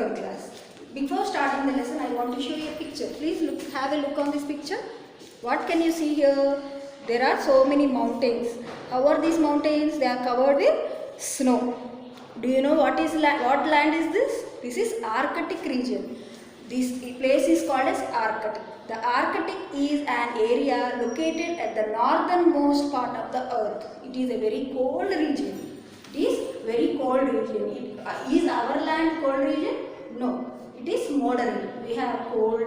third class. Before starting the lesson, I want to show you a picture. Please have a look on this picture. What can you see here? There are so many mountains. How are these mountains? They are covered with snow. Do you know what land is this? This is Arctic region. This place is called as Arctic. The Arctic is an area located at the northernmost part of the earth. It is a very cold region. It is very cold region. Is our land cold region? No. It is moderate. We have cold,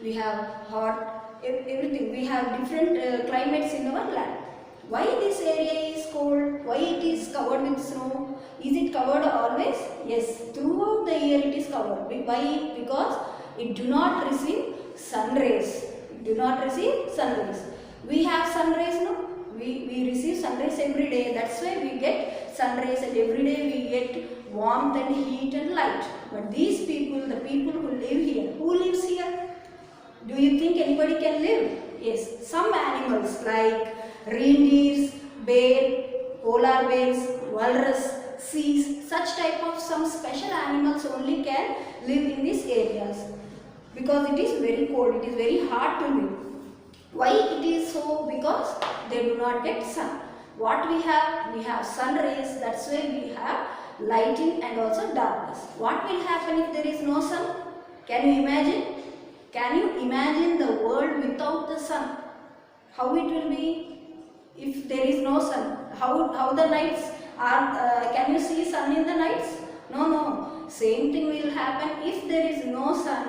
we have hot, everything. We have different climates in our land. Why this area is cold? Why it is covered with snow? Is it covered always? Yes. Throughout the year it is covered. Why? Because it do not receive sun rays. Do not receive sun rays. We have sun rays now. We receive sun rays every day. That's why we get sun rays, and every day we get warmth and heat and light. But these people, the people who live here, who lives here? Do you think anybody can live? Yes. Some animals like reindeers, bear, polar bears, walrus, seals, such type of some special animals only can live in these areas. Because it is very cold, it is very hard to live. Why it is so? Because they do not get sun. What we have? We have sun rays, that's why we have lighting and also darkness. What will happen if there is no sun? Can you imagine? Can you imagine the world without the sun? How it will be if there is no sun? How the nights are? Can you see sun in the nights? No. Same thing will happen if there is no sun.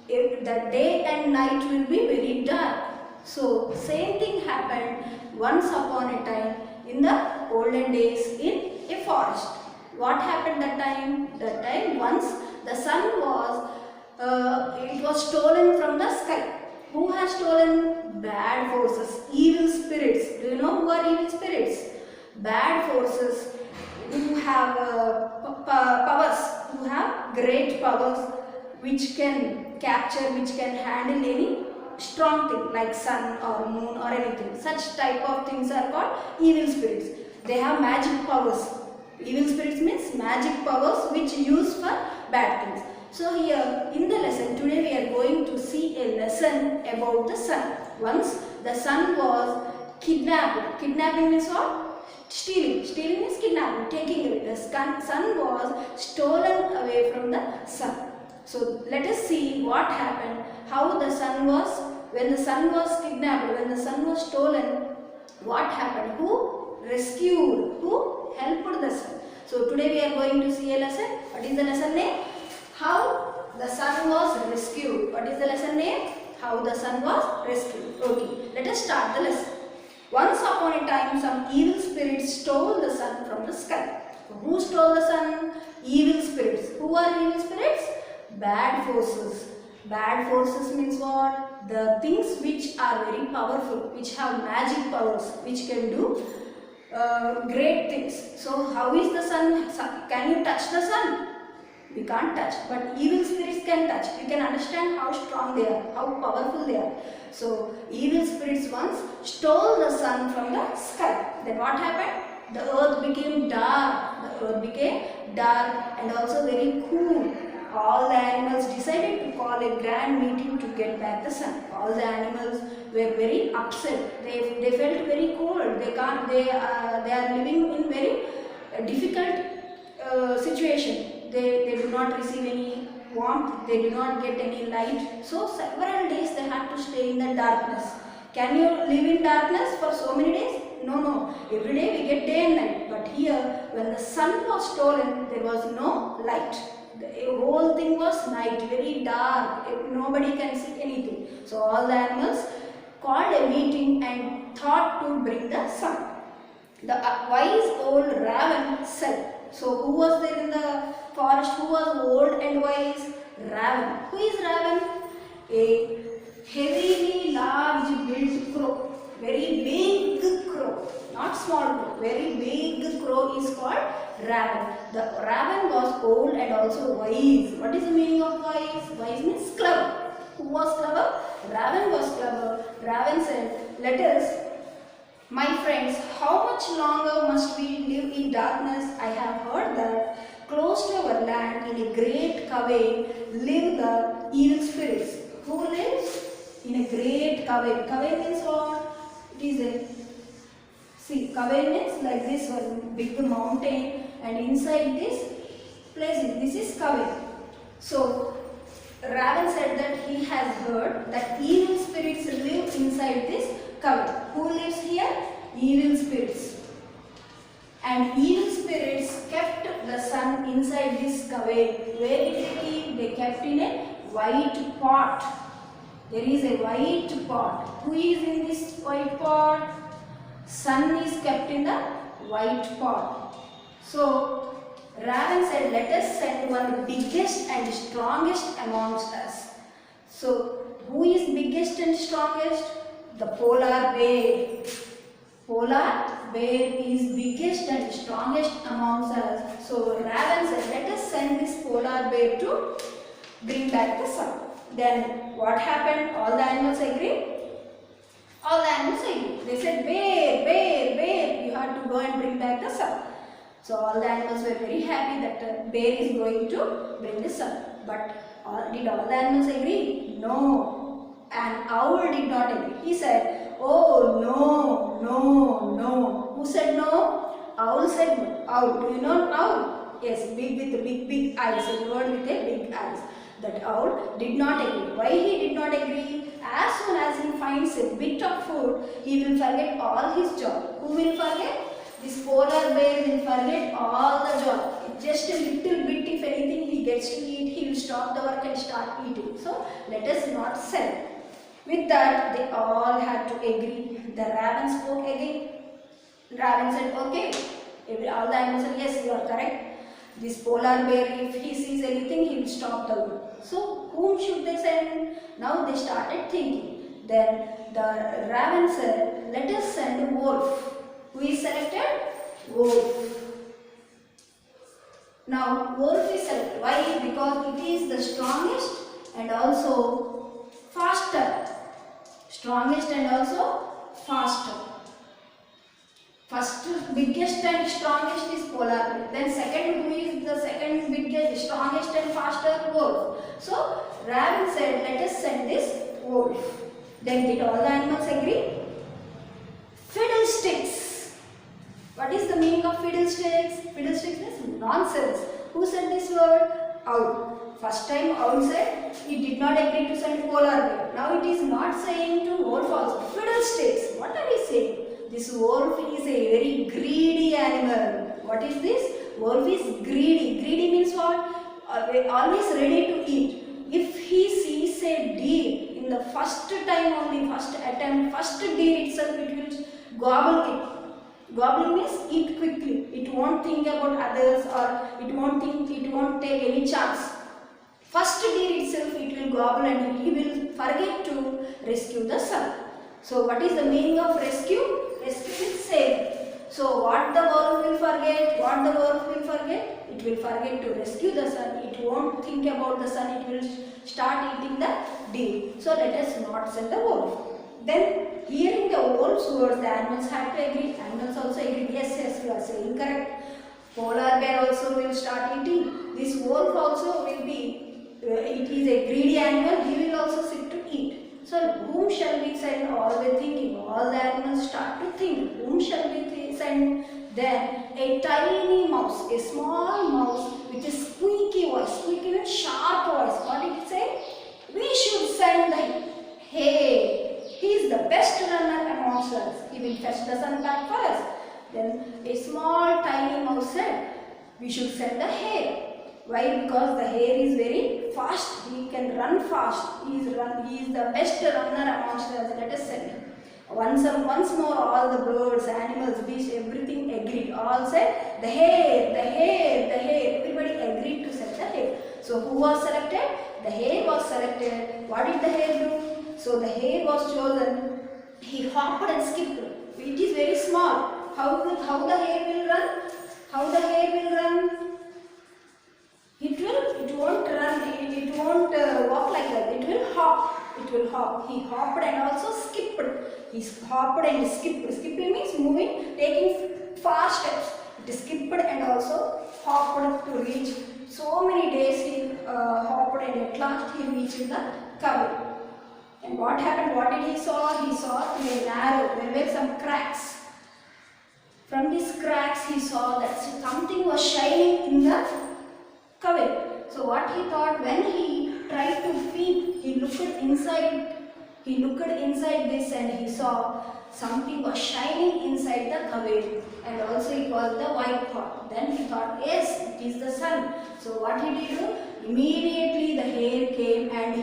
If the day and night will be very dark. So same thing happened once upon a time in the olden days in a forest. What happened that time? That time once the sun was it was stolen from the sky. Who has stolen? Bad forces, evil spirits. Do you know who are evil spirits? Bad forces who have powers, who have great powers, which can capture, which can handle any strong thing like sun or moon or anything. Such type of things are called evil spirits. They have magic powers. Evil spirits means magic powers which use for bad things. So here in the lesson today we are going to see a lesson about the sun. Once the sun was kidnapped. Kidnapping means what? Stealing. Stealing means kidnapping, taking away. The sun was stolen away from the sun. So let us see what happened, how the sun was, when the sun was kidnapped, when the sun was stolen, what happened, who rescued, who helped the sun. So today we are going to see a lesson. What is the lesson name? How the sun was rescued. What is the lesson name? How the sun was rescued. Okay, let us start the lesson. Once upon a time some evil spirits stole the sun from the sky. Who stole the sun? Evil spirits. Who are evil spirits? Bad forces. Bad forces means what? The things which are very powerful, which have magic powers, which can do great things. So how is the sun? Can you touch the sun? We can't touch, but evil spirits can touch. You can understand how strong they are, how powerful they are. So evil spirits once stole the sun from the sky. Then what happened? The earth became dark. The earth became dark and also very cool. All the animals decided to call a grand meeting to get back the sun. All the animals were very upset. They felt very cold. They are living in very difficult situation. They do not receive any warmth. They do not get any light. So several days they had to stay in the darkness. Can you live in darkness for so many days? No. Every day we get day and night. But here, when the sun was stolen, there was no light. The whole thing was night, very dark. Nobody can see anything. So all the animals called a meeting and thought to bring the sun. The wise old raven said. So who was there in the forest? Who was old and wise? Raven. Who is raven? A heavily large built crow. Very big crow. Not small crow. Very big crow is called raven. The raven was old and also wise. What is the meaning of wise? Wise means clever. Who was clever? Raven was clever. Raven said, let us, my friends, how much longer must we live in darkness? I have heard that close to our land in a great cavern live the evil spirits. Who lives in a great cavern? Cavern means what? It is a, see, cavern means like this one big mountain, and inside this place, this is cavern. So Raven said that he has heard that evil spirits live inside this cavern. Who lives here? Evil spirits. And evil spirits kept the sun inside this cavern. Where did they keep? They kept in a white pot. There is a white pot. Who is in this white pot? Sun is kept in the white pot. So Raven said, let us send one biggest and strongest amongst us. So who is biggest and strongest? The polar bear. Polar bear is biggest and strongest amongst us. So Raven said, let us send this polar bear to bring back the sun. Then what happened? All the animals agreed? All the animals agreed. They said, bear, bear, bear, you have to go and bring back the sun. So all the animals were very happy that bear is going to bring the sun. But did all the animals agree? No. And owl did not agree. He said, oh no, no, no. Who said no? Owl said no. Owl. Do you know owl? Yes, big with the big eyes. A bird with a big eyes. That owl did not agree. Why he did not agree? As soon as he finds a bit of food, he will forget all his job. Who will forget? This polar bear will forget all the job. Just a little bit, if anything he gets to eat, he will stop the work and start eating. So let us not sell. With that, they all had to agree. The Raven spoke again. Raven said, okay. All the animals said, yes, you are correct. This polar bear, if he sees anything, he will stop the work. So whom should they send? Now they started thinking. Then the Raven said, let us send wolf. Who is selected? Wolf. Now wolf is selected. Why? Because it is the strongest and also faster. Strongest and also faster. First biggest and strongest is polar bear. Then second, who is the second biggest, strongest and faster? Wolf. So Raven said, let us send this wolf. Then did all the animals agree? Fiddlesticks. What is the meaning of fiddlesticks? Fiddlesticks means nonsense. Who said this word? Owl. First time owl said he did not agree to send polar bear. Now it is not saying to wolf also. Fiddlesticks. What are we saying? This wolf is a very greedy animal. What is this? Wolf is greedy. Greedy means what? Always ready to eat. If he sees a deer in the first time only, first attempt, first deer itself, it will gobble it. Gobbling means eat quickly. It won't think about others, or it won't take any chance. First deer itself it will gobble and he will forget to rescue the sun. So what is the meaning of rescue? Rescue is save. So what the wolf will forget? What the wolf will forget? It will forget to rescue the sun. It won't think about the sun. It will start eating the deer. So let us not send the wolf. Then hearing the wolf's words, the animals had to agree. Animals also agreed. Yes, yes, you are saying correct. Polar bear also will start eating. This wolf also will be, it is a greedy animal. He will also sit to eat. So whom shall we send? All were thinking. All the animals start to think. Whom shall we send? Then a tiny mouse, a small mouse with a squeaky voice. Squeaky means sharp voice. What did it say? We should send the hare. He is the best runner amongst us. He will fetch the sun back for us. Then a small tiny mouse said, we should send the hare. Why? Because the hare is very fast. He can run fast. He is the best runner amongst us. Let us send him. Once more, all the birds, animals, beasts, everything agreed. All said, the hare, the hare, the hare. Everybody agreed to send the hare. So who was selected? The hare was selected. What did the hare do? So the hare was chosen. He hopped and skipped. It is very small. How the hare will run? How the hare will run? It won't run. It won't walk like that. It will hop. It will hop. He hopped and also skipped. He hopped and skipped. Skipping means moving, taking fast steps. It skipped and also hopped to reach. So many days he hopped and at last he reached the cave. And what happened? What did he saw? He saw a narrow. There were some cracks. From these cracks he saw that something was shining in the cave. So what he thought, when he tried to peep, he looked inside this and he saw something was shining inside the cave, and also it was the white pot. Then he thought, yes, it is the sun. So what did he do? Immediately the hare came and he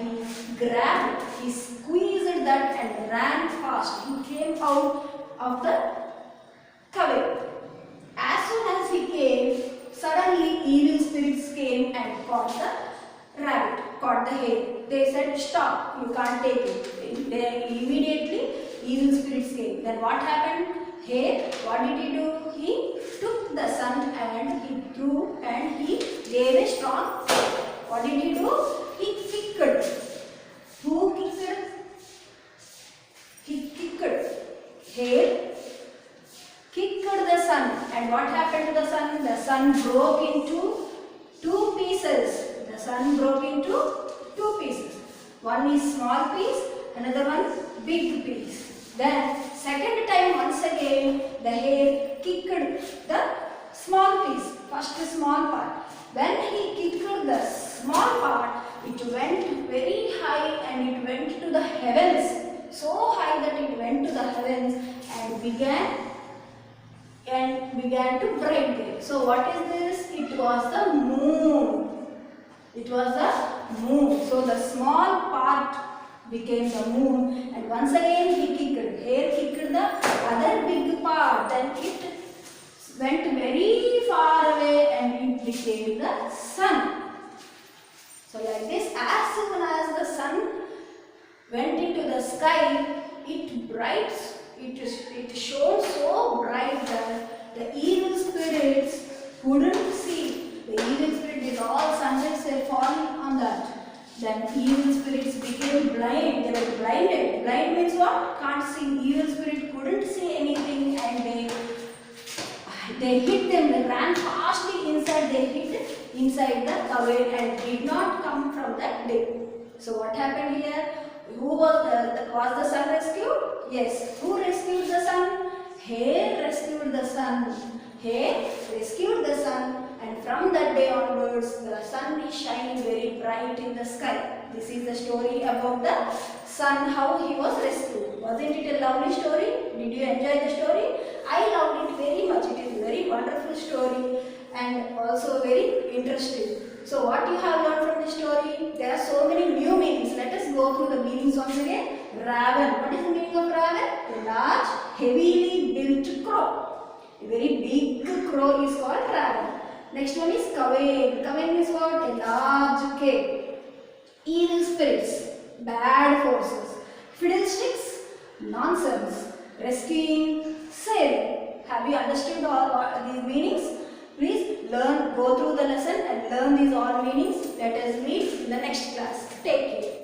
grabbed it. He squeezed that and ran fast. He came out of the cave. As soon as he came, suddenly evil spirits came and caught the rabbit, caught the hare. They said, stop, you can't take it. They immediately evil spirits came. Then what happened? Hare, what did he do? He took the sun and he threw and he gave a strong. What did he do? He kicked. Who kicked? He kicked. Hare kicked the sun, and what happened to the sun? The sun broke into two pieces. The sun broke into two pieces. One is small piece, another one big piece. Then second time once again the hare kicked the small piece, first small part. When he kicked the small part, it went very high and it went to the heavens. So high that it went to the heavens and began to bright there. So what is this? It was the moon. It was the moon. So the small part became the moon, and once again he kicked. Hare kicked the other big part. Then it went very far away and it became the sun. So like this, as soon as the sun went into the sky, it shone so bright that the evil spirits couldn't see. The evil spirit, all sunlights were falling on that. Then evil spirits became blind. They were blinded. Blind means what? Can't see. Evil spirit couldn't see anything and they hid them. They ran fastly inside. They hid inside the cave and did not come from that day. So what happened here? Who was the sun rescued? Yes. Who rescued the sun? Hare rescued the sun. Hare rescued the sun, and from that day onwards the sun is shining very bright in the sky. This is the story about the sun, how he was rescued. Wasn't it a lovely story? Did you enjoy the story? I loved it very much. It is a very wonderful story and also very interesting. So what you have learned from this story? There are so many new meanings. Let us go through the meanings once again. Raven. What is the meaning of raven? A large, heavily built crow. A very big crow is called raven. Next one is cave. Cave is what? A large cave. Evil spirits, bad forces. Fiddlesticks, nonsense. Rescuing, saving. Have you understood all these meanings? Please go through the lesson and learn these all meanings. Let us meet in the next class. Take care.